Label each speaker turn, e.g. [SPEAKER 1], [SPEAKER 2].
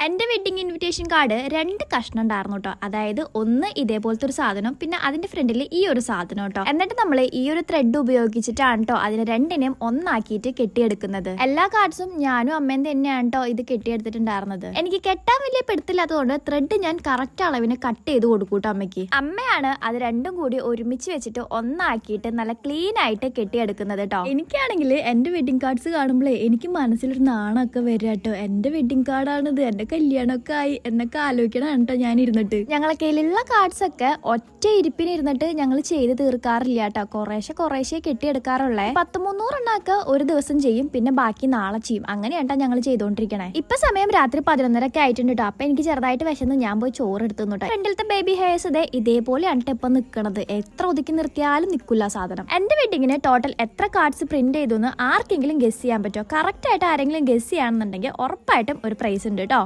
[SPEAKER 1] എൻ്റെ wedding invitation card 2 കഷ്ണം ഉണ്ടായിരുന്നു കേട്ടോ. അതായത് ഒന്ന് ഇതേപോലത്തെ ഒരു സാധനം, പിന്നെ അതിന്റെ ഫ്രണ്ടിൽ ഈ ഒരു സാധനം കേട്ടോ. എന്നിട്ട് നമ്മൾ ഈ ഒരു ത്രെഡ് ഉപയോഗിച്ചിട്ടാണ് കേട്ടോ അതിനെ രണ്ടിനെയും ഒന്നാക്കിയിട്ട് കെട്ടിയെടുക്കുന്നത്. എല്ലാ കാർഡ്സും ഞാനും അമ്മയും തന്നെയാണ് കേട്ടോ ഇത് കെട്ടിയെടുത്തിട്ടുണ്ടായിരുന്നത്. എനിക്ക് കെട്ടാൻ വലിയ പെടുത്തില്ലാത്തതുകൊണ്ട് ത്രെഡ് ഞാൻ കറക്റ്റ് അളവിന് കട്ട് ചെയ്ത് കൊടുക്കൂട്ടോ അമ്മയ്ക്ക്. അമ്മയാണ് അത് രണ്ടും കൂടി ഒരുമിച്ച് വെച്ചിട്ട് ഒന്നാക്കിയിട്ട് നല്ല ക്ലീൻ ആയിട്ട് കെട്ടിയെടുക്കുന്നത് കേട്ടോ. എനിക്കാണെങ്കിൽ എൻ്റെ വെഡിങ് കാർഡ്സ് കാണുമ്പോഴേ എനിക്ക് മനസ്സിലൊരു നാണമൊക്കെ വരിക കേട്ടോ. എൻ്റെ വെഡിങ് കാർഡാണിത്, എൻ്റെ കല്യാണമൊക്കെ ആയി എന്നൊക്കെ ആലോചിക്കണം കേട്ടോ ഞാൻ ഇരുന്നിട്ട്. ഞങ്ങളെ കയ്യിലുള്ള കാർഡ്സ് ഒക്കെ ഒറ്റ ഇരിപ്പിന് ഇരുന്നിട്ട് ഞങ്ങൾ ചെയ്ത് തീർക്കാറില്ല കേട്ടോ. കുറേശ്ശെ കെട്ടിയെടുക്കാറുള്ളേ. 100-300 എണ്ണൊക്കെ ഒരു ദിവസം ചെയ്യും, പിന്നെ ബാക്കി നാളെ ചെയ്യും. അങ്ങനെയാട്ടോ ഞങ്ങൾ ചെയ്തോണ്ടിരിക്കണേ. ഇപ്പൊ സമയം രാത്രി 11:30 ഒക്കെ ആയിട്ടുണ്ട് കേട്ടോ. അപ്പൊ എനിക്ക് ചെറുതായിട്ട് വിശന്ന് ഞാൻ പോയി ചോറ് എടുത്തു കേട്ടോ. ഫ്രണ്ടിലത്തെ ബേബി ഹെയർസ് ഇതേ ഇതേപോലെയാണ് ഇപ്പൊ നിൽക്കണത്. എത്ര ഒതുക്കി നിർത്തിയാലും നിൽക്കില്ല സാധനം. എന്റെ വെഡിങ്ങിന് ടോട്ടൽ എത്ര കാർഡ്സ് പ്രിന്റ് ചെയ്തു എന്ന് ആർക്കെങ്കിലും ഗസ് ചെയ്യാൻ പറ്റുമോ? കറക്റ്റ് ആയിട്ട് ആരെങ്കിലും ഗസ് ചെയ്യാണെന്നുണ്ടെങ്കിൽ ഉറപ്പായിട്ടും ഒരു പ്രൈസ് ഉണ്ട് കേട്ടോ.